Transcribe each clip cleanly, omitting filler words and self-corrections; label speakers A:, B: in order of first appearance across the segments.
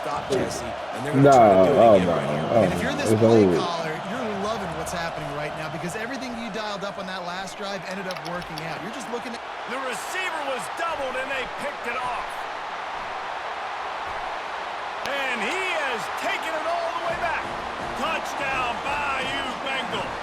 A: stop Jesse, and they're going to
B: No,
A: try to do it
B: oh
A: again
B: no,
A: right here.
B: oh
C: And if you're
B: no,
C: this
B: it's
C: play
B: over.
C: caller, you're loving what's happening right now because everything you dialed up on that last drive ended up working out. You're just looking at...
D: The receiver was doubled, and they picked it off. And he has taken it all the way back. Touchdown, Bayou Bengals.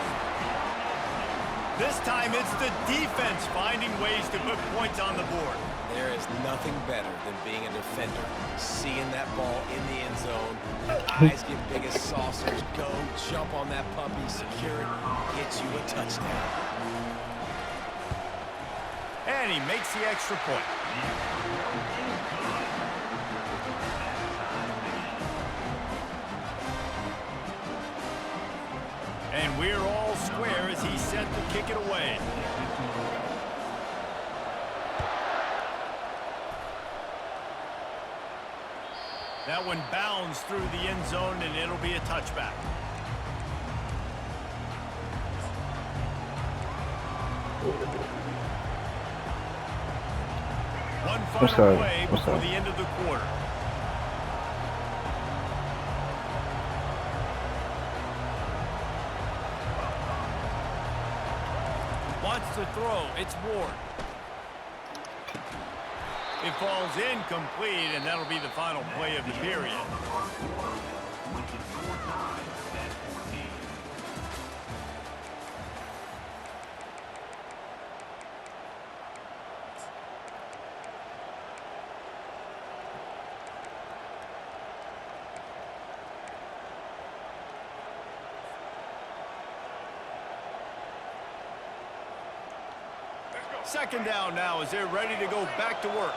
D: This time it's the defense finding ways to put points on the board.
A: There is nothing better than being a defender. Seeing that ball in the end zone, your eyes get big as saucers, go, jump on that puppy, secure it, get you a touchdown.
D: And he makes the extra point. And we're all square as he's set to kick it away. That one bounds through the end zone, and it'll be a touchback. One final play before the end of the quarter. Wants to throw. It's Ward. It falls incomplete, and that'll be the final play of the period. Second down now as they're ready to go back to work.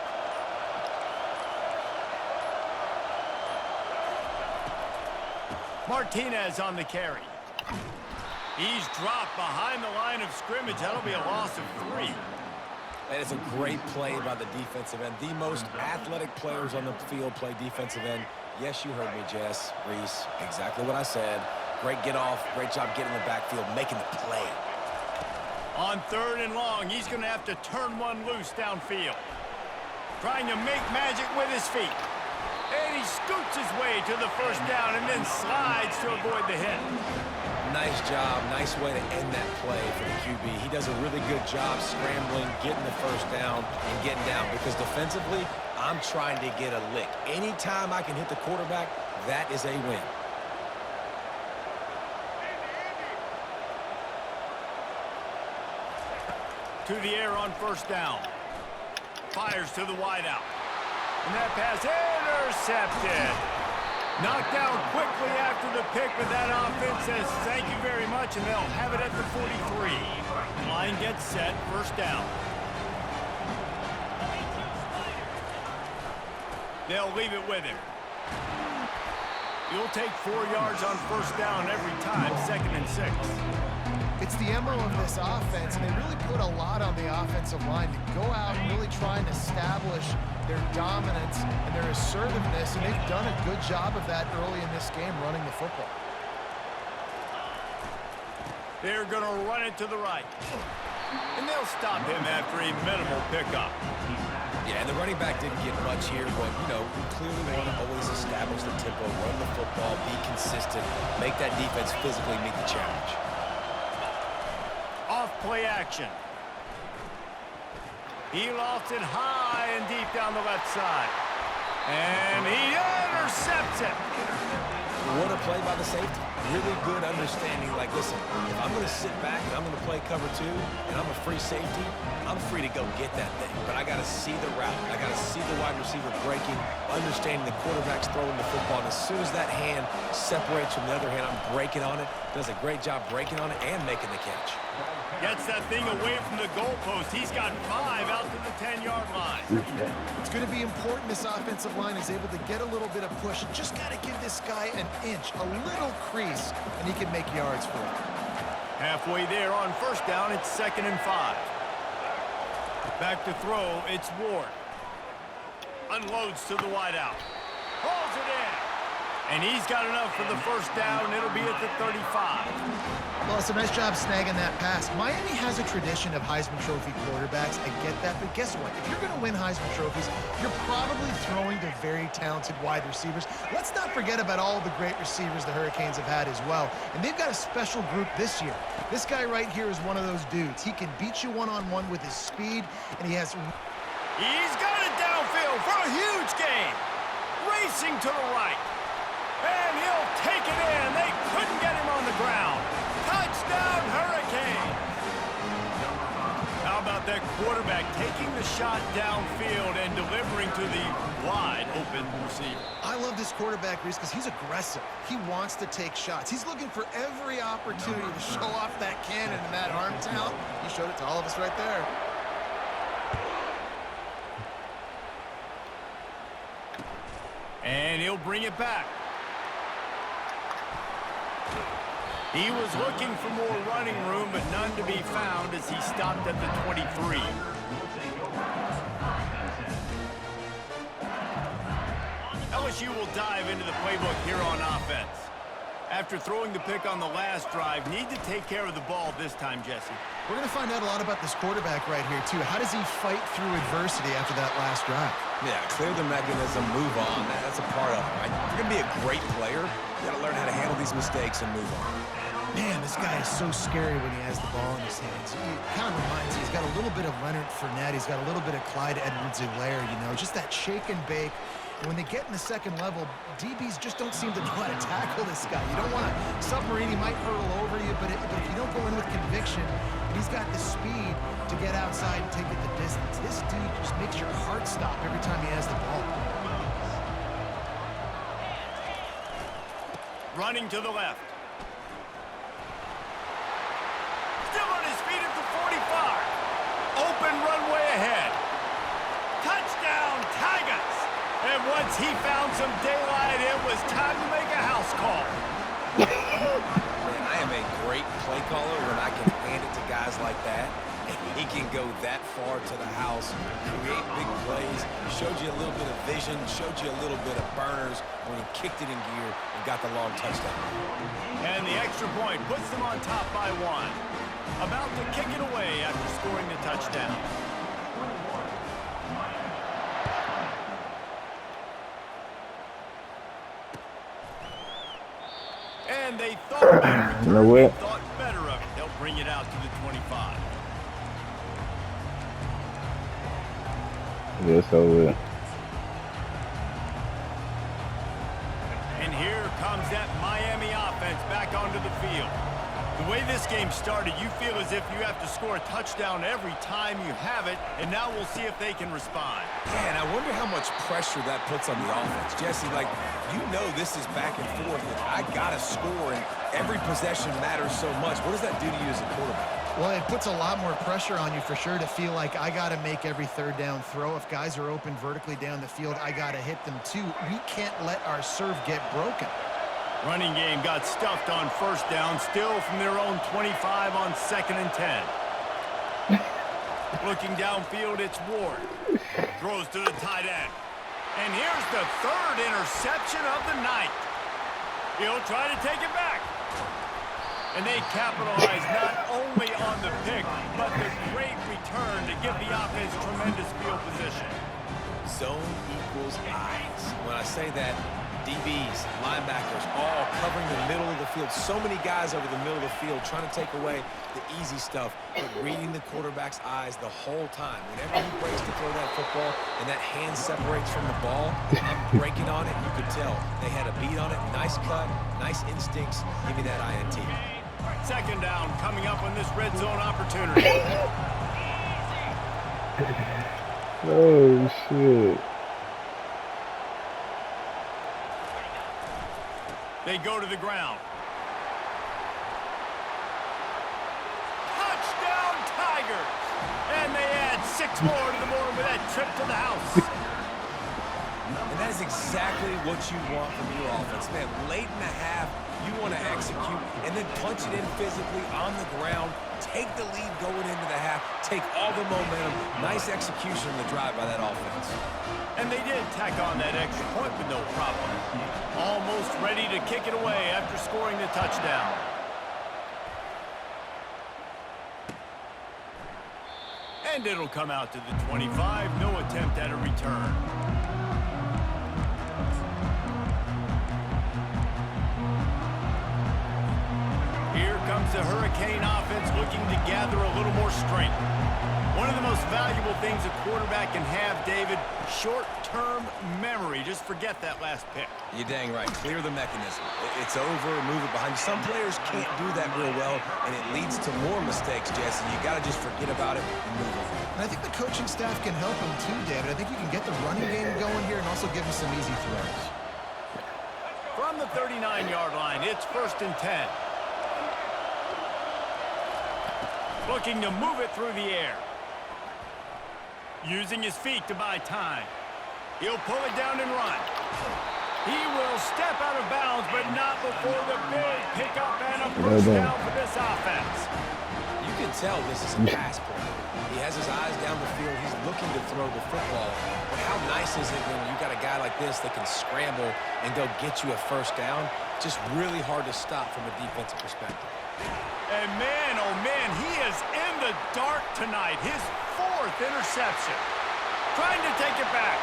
D: Martinez on the carry. He's dropped behind the line of scrimmage. That'll be a loss of 3.
A: That is a great play by the defensive end. The most athletic players on the field play defensive end. Yes, you heard me, Jess, Reese. Exactly what I said. Great get off. Great job getting in the backfield, making the play.
D: On 3rd and long, he's going to have to turn one loose downfield. Trying to make magic with his feet. And he scoots his way to the first down and then slides to avoid the hit.
A: Nice job. Nice way to end that play for the QB. He does a really good job scrambling, getting the first down, and getting down. Because defensively, I'm trying to get a lick. Anytime I can hit the quarterback, that is a win.
D: To the air on first down. Fires to the wideout. And that pass intercepted. Knocked down quickly after the pick, but that offense says thank you very much, and they'll have it at the 43. Line gets set, first down. They'll leave it with him. You'll take 4 yards on first down every time, 2nd and 6.
C: It's the MO of this offense, and they really put a lot on the offensive line to go out and really try and establish their dominance and their assertiveness, and they've done a good job of that early in this game running the football.
D: They're going to run it to the right. And they'll stop him after a minimal pickup.
A: Yeah, and the running back didn't get much here, but, you know, we clearly want to always establish the tempo, run the football, be consistent, make that defense physically meet the challenge.
D: Off play action. He lofts it high and deep down the left side. And he intercepts it.
A: What a play by the safety. Really good understanding. Like, listen, if I'm going to sit back and I'm going to play cover 2 and I'm a free safety, I'm free to go get that thing. But I got to see the route. I got to see the wide receiver breaking, understanding the quarterback's throwing the football. And as soon as that hand separates from the other hand, I'm breaking on it. Does a great job breaking on it and making the catch.
D: Gets that thing away from the goalpost. He's got 5 out to the 10-yard line.
C: It's going to be important this offensive line is able to get a little bit of push. Just got to give this guy an inch, a little crease, and he can make yards for it.
D: Halfway there on first down, it's 2nd and 5. Back to throw, it's Ward. Unloads to the wideout. Hauls it in. And he's got enough for the first down. It'll be at the 35.
C: Well, it's a nice job snagging that pass. Miami has a tradition of Heisman Trophy quarterbacks. I get that, but guess what? If you're going to win Heisman Trophies, you're probably throwing to very talented wide receivers. Let's not forget about all the great receivers the Hurricanes have had as well. And they've got a special group this year. This guy right here is one of those dudes. He can beat you one-on-one with his speed, and he has...
D: He's got it downfield for a huge gain. Racing to the right. And he'll take it in. They couldn't get him on the ground. Touchdown, Hurricane. How about that quarterback taking the shot downfield and delivering to the wide open receiver?
C: I love this quarterback, Reese, because he's aggressive. He wants to take shots. He's looking for every opportunity to show off that cannon and that arm talent. He showed it to all of us right there.
D: And he'll bring it back. He was looking for more running room, but none to be found as he stopped at the 23. LSU will dive into the playbook here on offense. After throwing the pick on the last drive, need to take care of the ball this time, Jesse.
C: We're going to find out a lot about this quarterback right here, too. How does he fight through adversity after that last drive?
A: Yeah, clear the mechanism, move on. That's a part of it, right? If you're going to be a great player, you got to learn how to handle these mistakes and move on.
C: Man, this guy is so scary when he has the ball in his hands. He kind of reminds me, he's got a little bit of Leonard Fournette. He's got a little bit of Clyde Edwards-Helaire, you know, just that shake and bake. And when they get in the second level, DBs just don't seem to know how to tackle this guy. You don't want to submarine. He might hurtle over you, but if you don't go in with conviction, and he's got the speed to get outside and take it the distance. This dude just makes your heart stop every time he has the ball.
D: Running to the left. Still on his feet at the 45. Open runway ahead. Touchdown, Tigers. And once he found some daylight, it was time to make a house call.
A: Man, I am a great play caller when I can hand it to guys like that. And he can go that far to the house, create big plays. Showed you a little bit of vision, showed you a little bit of burners when he kicked it in gear and got the long touchdown.
D: And the extra point puts them on top by 1. About to kick it away after scoring the touchdown. And they thought better of it. They'll bring it out to the 25.
B: Yes, I will.
D: And here comes that Miami offense back onto the field. The way this game started, you feel as if you have to score a touchdown every time you have it, and now we'll see if they can respond.
A: Yeah, and I wonder how much pressure that puts on the offense. Jesse, like, you know this is back and forth, and I got to score, and every possession matters so much. What does that do to you as a quarterback?
C: Well, it puts a lot more pressure on you for sure to feel like I got to make every third down throw. If guys are open vertically down the field, I got to hit them too. We can't let our serve get broken.
D: Running game got stuffed on first down, still from their own 25 on 2nd and 10. Looking downfield, it's Ward. Throws to the tight end. And here's the 3rd interception of the night. He'll try to take it back. And they capitalize not only on the pick, but the great return to give the offense tremendous field position.
A: Zone equals eyes. When I say that, DBs, linebackers, all covering the middle of the field. So many guys over the middle of the field trying to take away the easy stuff, but reading the quarterback's eyes the whole time. Whenever he breaks to throw that football and that hand separates from the ball, I'm breaking on it, you could tell. They had a beat on it, nice cut, nice instincts. Give me that INT.
D: 2nd down coming up on this red zone opportunity.
B: Oh, shit.
D: They go to the ground. Touchdown, Tigers! And they add 6 more to the board with that trip to the house.
A: And that is exactly what you want from your offense. Man, late in the half, you want to execute and then punch it in physically on the ground, take the lead going into the half, take all the momentum. Nice execution on the drive by that offense.
D: And they did tack on that extra point with no problem. Almost ready to kick it away after scoring the touchdown. And it'll come out to the 25. No attempt at a return. Here comes the Hurricane offense looking to gather a little more strength. One of the most valuable things a quarterback can have, David, short-term memory. Just forget that last pick.
A: You're dang right. Clear the mechanism. It's over, move it behind you. Some players can't do that real well, and it leads to more mistakes, Jesse. You got to just forget about it and move on.
C: And I think the coaching staff can help him too, David. I think you can get the running game going here and also give him some easy throws.
D: From the 39-yard line, it's 1st and 10. Looking to move it through the air. Using his feet to buy time. He'll pull it down and run. He will step out of bounds, but not before the big pickup and a first down for this offense.
A: You can tell this is a pass play. He has his eyes down the field. He's looking to throw the football. But how nice is it when you got a guy like this that can scramble and go get you a first down? Just really hard to stop from a defensive perspective.
D: And man, oh man, he is in the dark tonight. His 4th interception. Trying to take it back.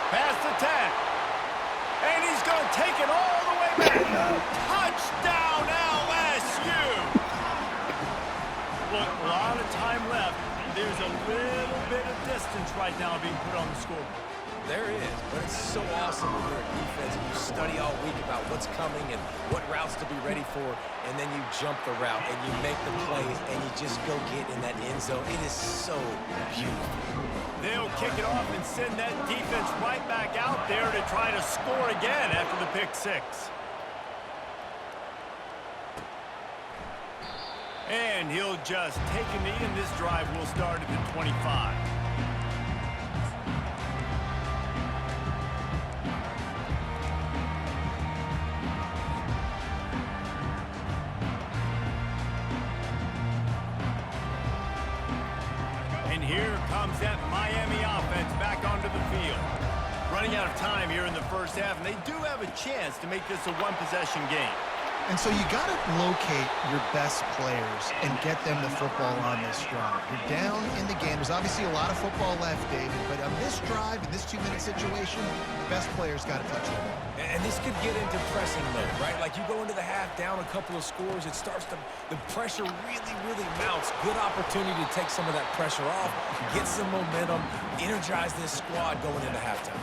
D: Past the 10. And he's going to take it all the way back. Touchdown, LSU! Look, a lot of time left. There's a little bit of distance right now being put on the scoreboard.
A: There is, but it's so awesome when you're a defense and you study all week about what's coming and what routes to be ready for, and then you jump the route and you make the plays and you just go get in that end zone. It is so beautiful.
D: They'll kick it off and send that defense right back out there to try to score again after the pick 6. And he'll just take a knee, and this drive will start at the 25. And here comes that Miami offense back onto the field. Running out of time here in the first half, and they do have a chance to make this a one-possession game.
C: And so you got to locate your best players and get them the football on this drive. You're down in the game. There's obviously a lot of football left, David, but on this drive, in this 2-minute situation, best players got to touch the ball.
A: And this could get into pressing mode, right? Like you go into the half down a couple of scores, it starts to, the pressure really mounts. Good opportunity to take some of that pressure off, get some momentum, energize this squad going into halftime.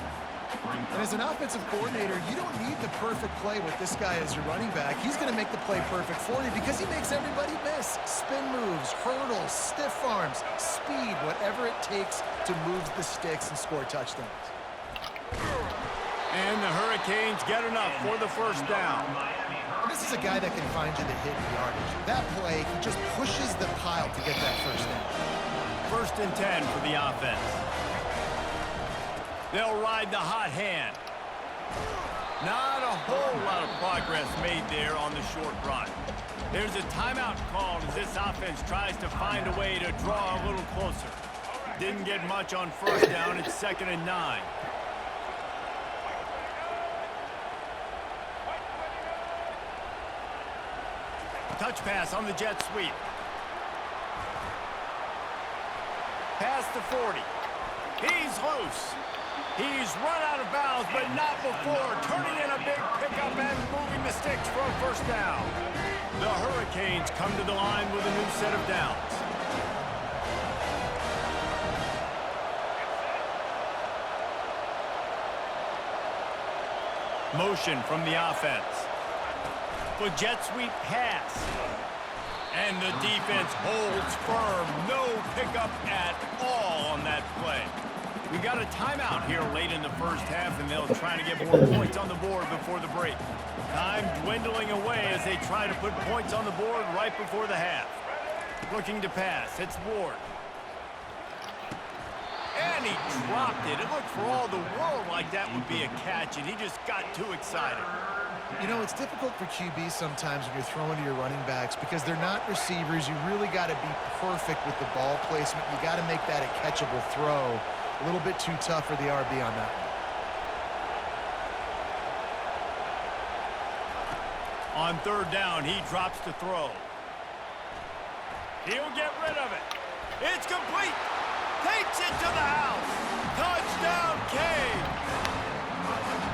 C: And as an offensive coordinator, you don't need the perfect play with this guy as your running back. He's going to make the play perfect for you because he makes everybody miss. Spin moves, hurdles, stiff arms, speed, whatever it takes to move the sticks and score touchdowns.
D: And the Hurricanes get enough for the first down.
C: And this is a guy that can find you the hidden yardage. That play, he just pushes the pile to get that first down.
D: 1st and 10 for the offense. They'll ride the hot hand. Not a whole lot of progress made there on the short run. There's a timeout called as this offense tries to find a way to draw a little closer. Didn't get much on first down. It's 2nd and 9. Touch pass on the jet sweep. Past the 40. He's loose. He's run out of bounds, but not before turning in a big pickup and moving the sticks for a first down. The Hurricanes come to the line with a new set of downs. Motion from the offense. The jet sweep pass. And the defense holds firm. No pickup at all on that play. We got a timeout here late in the first half, and they'll try to get more points on the board before the break. Time dwindling away as they try to put points on the board right before the half. Looking to pass. It's Ward. And he dropped it. It looked for all the world like that would be a catch, and he just got too excited.
C: You know, it's difficult for QB sometimes when you're throwing to your running backs because they're not receivers. You really got to be perfect with the ball placement. You got to make that a catchable throw. A little bit too tough for the RB on that one.
D: On third down, he drops to throw. He'll get rid of it. It's complete. Takes it to the house. Touchdown, Canes.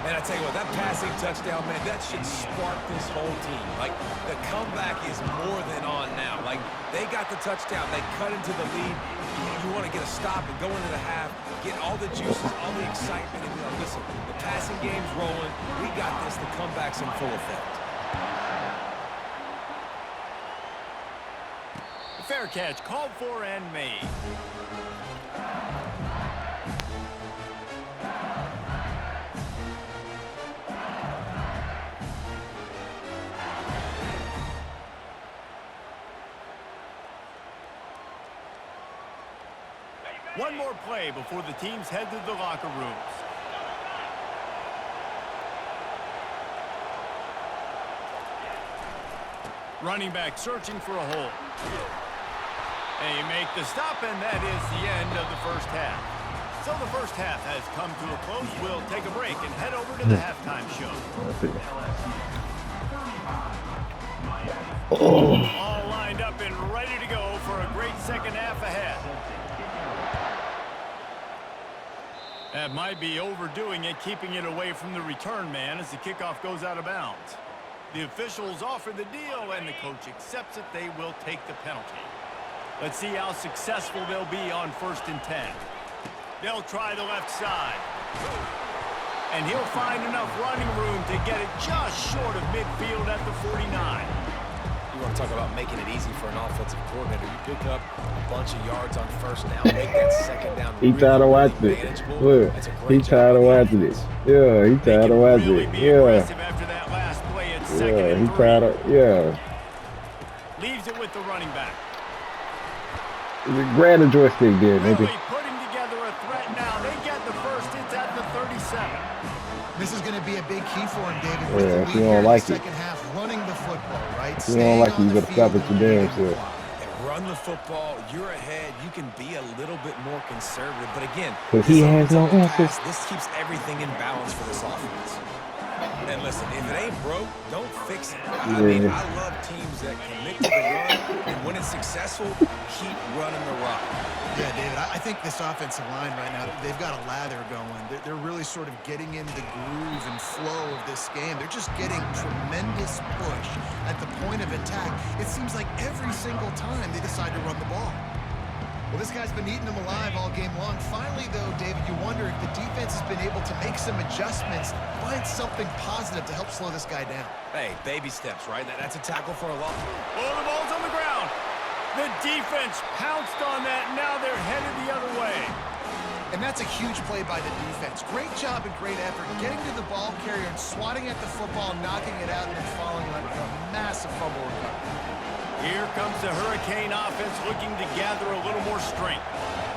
A: And I tell you what, that passing touchdown, man, that should spark this whole team. Like, the comeback is more than on now. Like, they got the touchdown. They cut into the lead. You want to get a stop and go into the half, get all the juices, all the excitement, and be like, listen, the passing game's rolling. We got this. The comeback's in full effect.
D: Fair catch, called for and made. One more play before the teams head to the locker rooms. Running back searching for a hole. They make the stop, and that is the end of the first half. So the first half has come to a close. We'll take a break and head over to the halftime show. All lined up and ready to go for a great second half ahead. That might be overdoing it, keeping it away from the return man as the kickoff goes out of bounds. The officials offer the deal, and the coach accepts it. They will take the penalty. Let's see how successful they'll be on 1st and 10. They'll try the left side. And he'll find enough running room to get it just short of midfield at the 49.
A: You want to talk about making it easy for an offensive coordinator. You pick up a bunch of yards on 1st down, make that 2nd down
B: He tired of watching it. Look, he tired of watching it. Yeah, he tired of watching it. Yeah.
D: After that last play at
B: Yeah, he tired of, yeah.
D: Leaves it with the running back.
B: Grab the joystick there, nigga.
D: Really putting together a threat now. They get the first. It's at the 37.
C: This is going to be a big key for him, David.
B: Yeah,
C: with the
B: if
C: lead
B: you
C: here
B: don't
C: in
B: like
C: the
B: it.
C: second half, running the football, right?
B: If you don't like it, you better stop at your damn self.
A: And run the football. You're ahead. You can be a little bit more conservative. But again,
B: 'Cause he
A: this
B: has no
A: offensive
B: answers.
A: pass, this keeps everything in balance for this offense. And listen, if it ain't broke, don't fix it. I mean, I love teams that commit to the run, and when it's successful, keep running the rock.
C: Yeah, David, I think this offensive line right now, they've got a lather going. They're really sort of getting into the groove and flow of this game. They're just getting tremendous push at the point of attack. It seems like every single time they decide to run the ball. Well, this guy's been eating them alive all game long. Finally, though, David, you wonder if the defense has been able to make some adjustments, find something positive to help slow this guy down.
A: Hey, baby steps, right? That's a tackle for a loss.
D: Oh, the ball's on the ground. The defense pounced on that. Now they're headed the other way.
C: And that's a huge play by the defense. Great job and great effort getting to the ball carrier and swatting at the football, knocking it out, and then following on with a massive fumble recovery.
D: Here comes the Hurricane offense looking to gather a little more strength.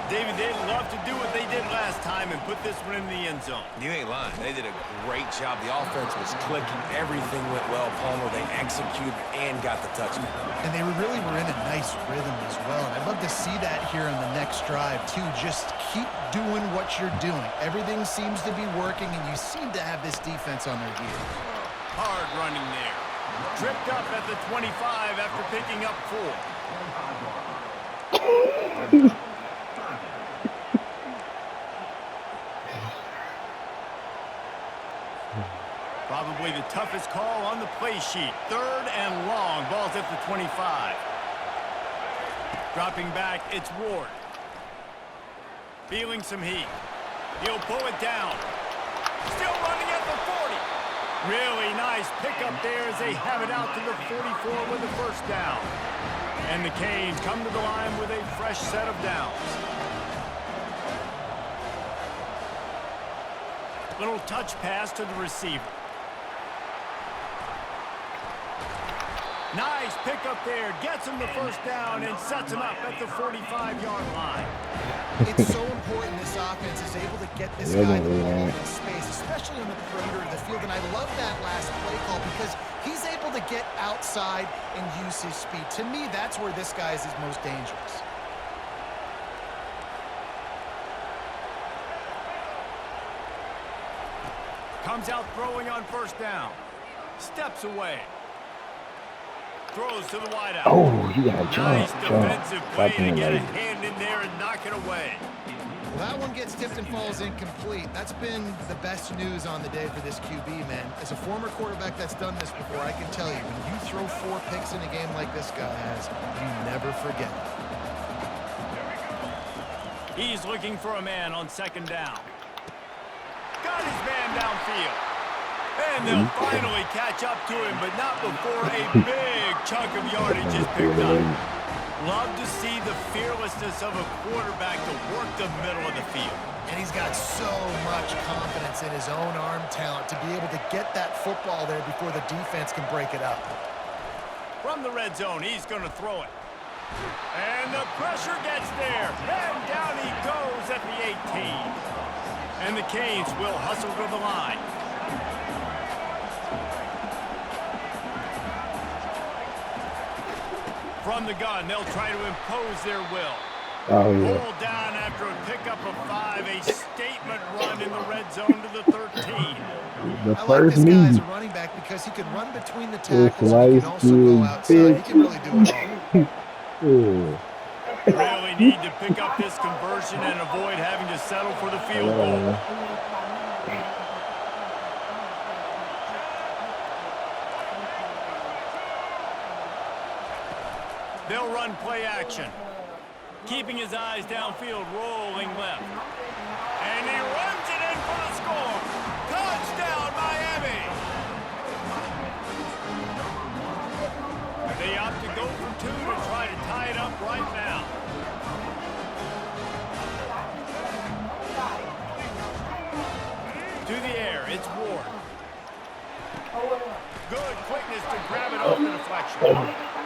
D: David, they'd love to do what they did last time and put this one in the end zone.
A: You ain't lying. They did a great job. The offense was clicking. Everything went well. Palmer, they executed and got the touchdown.
C: And they really were in a nice rhythm as well. And I'd love to see that here on the next drive, too. Just keep doing what you're doing. Everything seems to be working, and you seem to have this defense on their heels.
D: Hard running there. Tripped up at the 25 after picking up 4. Probably the toughest call on the play sheet. 3rd and long. Ball's at the 25. Dropping back, it's Ward. Feeling some heat. He'll pull it down. Still running at the 40. Really nice pickup there as they have it out to the 44 with the 1st down. And the Canes come to the line with a fresh set of downs. Little touch pass to the receiver. Nice pickup there. Gets him the 1st down and sets him up at the 45-yard line.
C: It's so important this offense is able to get this guy the ball in space, especially on the perimeter of the field. And I love that last play call because he's able to get outside and use his speed. To me, that's where this guy is his most dangerous.
D: Comes out throwing on 1st down. Steps away. throws to the wideout.
B: Oh, you got to
D: Nice defensive play to
B: Jump.
D: get a hand in there and knock it away.
C: Well, that one gets tipped and falls incomplete. That's been the best news on the day for this QB, man. As a former quarterback that's done this before, I can tell you, when you throw 4 picks in a game like this guy has, you never forget it.
D: He's looking for a man on second down. Got his man downfield. And they'll finally catch up to him, but not before a big chunk of yardage is picked up. Love to see the fearlessness of a quarterback to work the middle of the field.
C: And he's got so much confidence in his own arm talent to be able to get that football there before the defense can break it up.
D: From the red zone, he's going to throw it. And the pressure gets there. And down he goes at the 18. And the Canes will hustle to the line. From the gun, they'll try to impose their will.
B: Oh, yeah.
D: Pulled down after a pickup of 5, a statement run in the red zone to the 13.
B: The
C: I like
B: first
C: this guy as
B: meeting.
C: a running back because he can run between the tackles. He
B: life
C: can also go
B: is
C: outside. He can really do it all.
B: Yeah.
D: Really need to pick up this conversion and avoid having to settle for the field goal. They'll run play action. Keeping his eyes downfield, rolling left. And he runs it in for the score. Touchdown, Miami! They opt to go for 2 to try to tie it up right now. To the air, it's Ward. Good quickness to grab it off the deflection.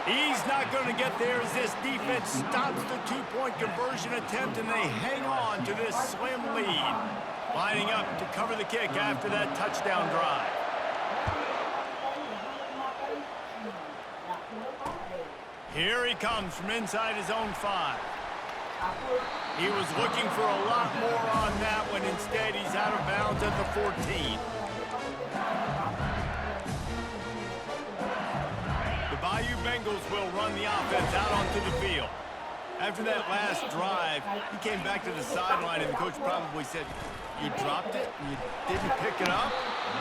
D: He's not going to get there as this defense stops the 2-point conversion attempt and they hang on to this slim lead. Lining up to cover the kick after that touchdown drive. Here he comes from inside his own 5. He was looking for a lot more on that one. Instead, he's out of bounds at the 14. The Bayou Bengals will run the offense out onto the field. After that last drive, he came back to the sideline, and the coach probably said, "You dropped it? You didn't pick it up?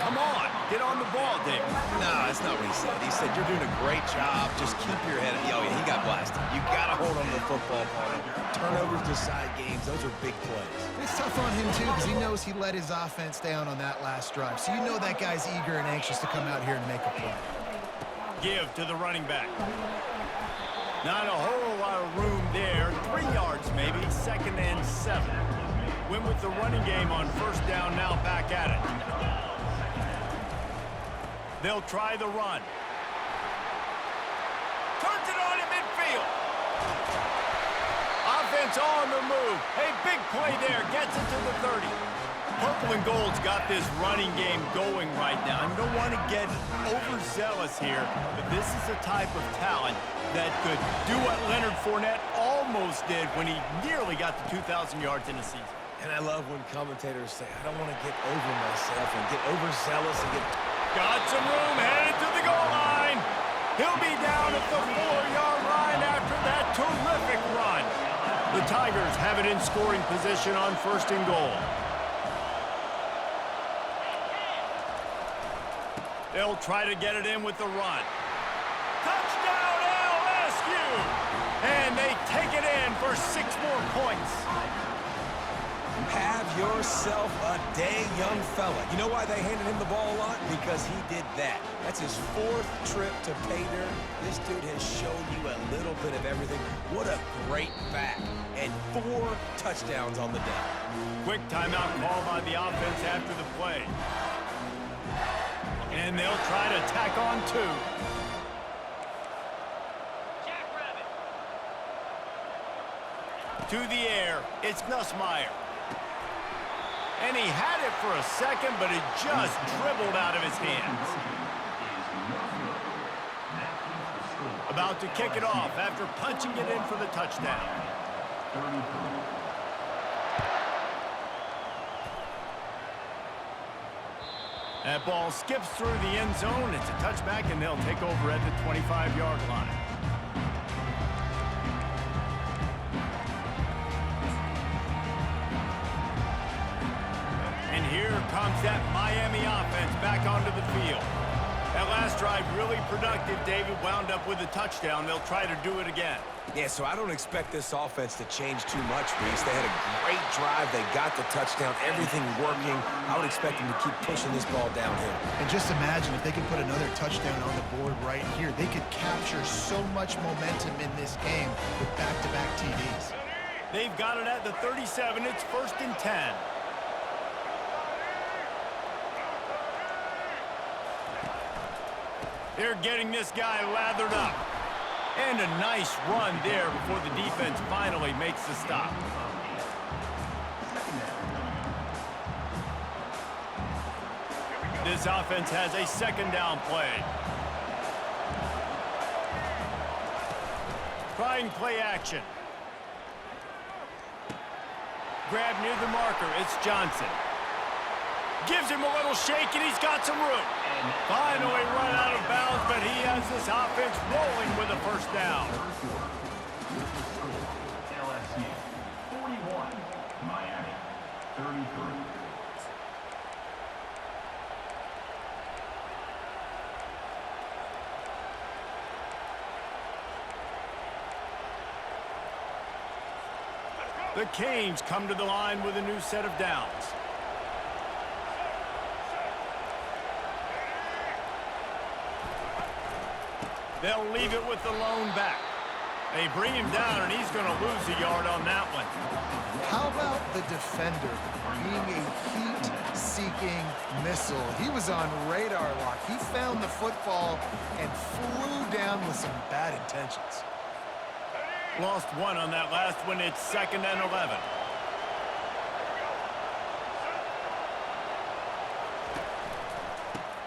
D: Come on, get on the ball, David."
A: No, that's not what he said. He said, "You're doing a great job. Just keep your head." Oh, yeah, he got blasted. You got to hold on to the football, partner. Turnovers decide games. Those are big plays.
C: It's tough on him, too, because he knows he let his offense down on that last drive. So you know that guy's eager and anxious to come out here and make a play.
D: Give to the running back. Not a whole lot of room there. 3 yards maybe, 2nd and 7. Win with the running game on 1st down, now back at it. They'll try the run. Turns it on in midfield. Offense on the move. A big play there, gets it to the 30. Purple and Gold's got this running game going right now. And you don't want to get overzealous here, but this is a type of talent that could do what Leonard Fournette almost did when he nearly got to 2,000 yards in a season.
A: And I love when commentators say, "I don't want to get over myself and get overzealous and get..."
D: Got some room, headed to the goal line. He'll be down at the 4-yard line after that terrific run. The Tigers have it in scoring position on 1st and goal. They'll try to get it in with the run. Touchdown LSU! And they take it in for 6 more points.
A: Have yourself a day, young fella. You know why they handed him the ball a lot? Because he did that. That's his 4th trip to pay dirt. This dude has shown you a little bit of everything. What a great back. And 4 touchdowns on the day.
D: Quick timeout call by the offense after the play. And they'll try to tack on 2. To the air, it's Nussmeier. And he had it for a second, but it just dribbled out of his hands. About to kick it off after punching it in for the touchdown. That ball skips through the end zone. It's a touchback, and they'll take over at the 25-yard line. And here comes that Miami offense back onto the field. That last drive really productive. David wound up with a touchdown. They'll try to do it again.
A: Yeah, so I don't expect this offense to change too much, Reese. They had a great drive. They got the touchdown. Everything working. I would expect them to keep pushing this ball downhill.
C: And just imagine if they could put another touchdown on the board right here. They could capture so much momentum in this game with back-to-back TDs.
D: They've got it at the 37. It's 1st and 10. They're getting this guy lathered up. And a nice run there before the defense finally makes the stop. This offense has a 2nd down play. Trying play action. Grab near the marker. It's Johnson. Gives him a little shake, and he's got some room. Finally run out of bounds, but he has this offense rolling with a 1st down.
E: LSU 41, Miami 33.
D: The Canes come to the line with a new set of downs. They'll leave it with the lone back. They bring him down, and he's going to lose a yard on that one.
C: How about the defender being a heat-seeking missile? He was on radar lock. He found the football and flew down with some bad intentions.
D: Lost one on that last one. It's 2nd and 11.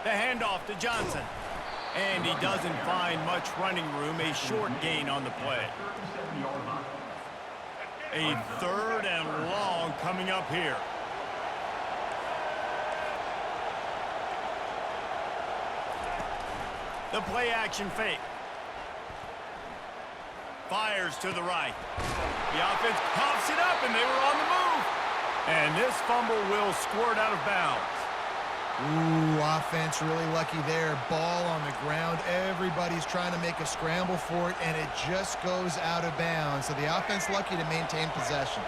D: The handoff to Johnson. And he doesn't find much running room. A short gain on the play. A 3rd and long coming up here. The play action fake. Fires to the right. The offense pops it up, and they were on the move. And this fumble will squirt out of bounds.
C: Ooh, offense really lucky there. Ball on the ground. Everybody's trying to make a scramble for it, and it just goes out of bounds. So the offense lucky to maintain possession.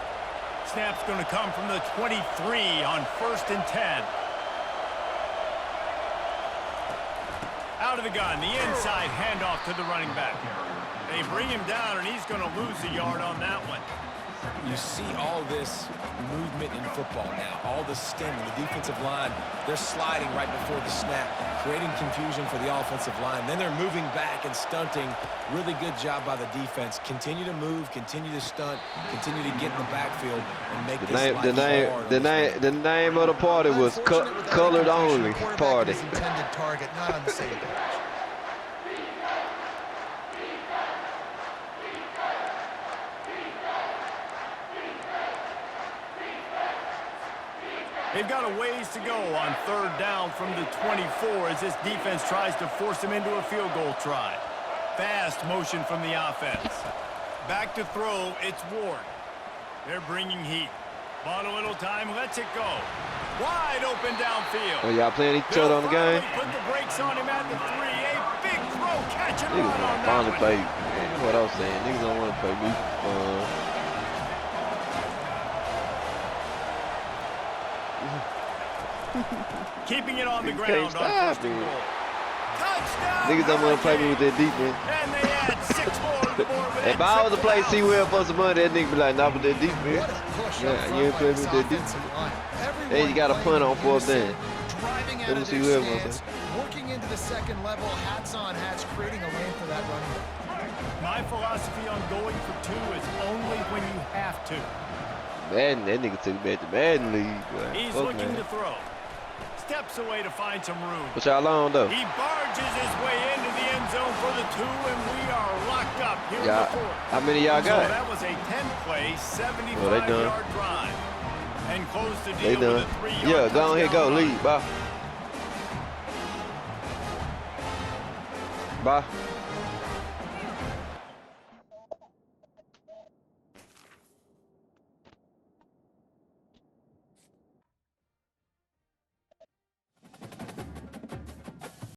D: Snap's going to come from the 23 on 1st and 10. Out of the gun, the inside handoff to the running back. They bring him down, and he's going to lose a yard on that one.
A: You see all this movement in football now, all the stemming, the defensive line, they're sliding right before the snap, creating confusion for the offensive line. Then they're moving back and stunting. Really good job by the defense. Continue to move, continue to stunt, continue to get in the backfield and make
F: the name of the party was Colored Only Party.
C: Intended target, not on the same page.
D: They've got a ways to go on 3rd down from the 24 as this defense tries to force them into a field goal try. Fast motion from the offense. Back to throw, it's Ward. They're bringing heat. Bought a little time, lets it go. Wide open downfield.
F: Oh, y'all playing each other on the game?
D: Put the brakes on him at the 3. A big throw, catch and
F: Niggas
D: run on
F: don't
D: that
F: want to
D: one.
F: play. That's what I was saying. Niggas don't want to play me.
D: Keeping it on the
F: Niggas
D: ground
F: can't
D: on
F: stop
D: 1st and
F: it.
D: goal. Touchdown!
F: Niggas don't want to play me with their defense.
D: And they add 6 more to the board with
F: If
D: that
F: I was to
D: triple
F: play
D: out.
F: C-Well for some money, that nigga be like, not with that defense.
C: What a push
F: Yeah,
C: up front
F: you ain't
C: by
F: playing
C: this
F: with that
C: offensive line.
F: Hey, you got a punt on 4th down.
C: Driving out
F: Let me
C: of
F: see
C: their
F: who else
C: stance, working into the 2nd level, hats on hats, creating a lane for that running back.
D: My philosophy on going for 2 is only when you have to.
F: Madden, that nigga took me back to Madden League. Boy.
D: He's
F: Fuck,
D: looking
F: man.
D: to throw. Steps away to find some room.
F: What y'all on, though?
D: He barges his way into the end zone for the 2, and we are locked up here in the 4th.
F: How many y'all
D: So
F: got?
D: that was a 10-play,
F: Oh, they done.
D: 75-yard drive. And close the
F: They
D: deal with
F: done.
D: a 3-yard
F: Yeah, go on here, go.
D: touchdown run.
F: Lead, bye. Bye.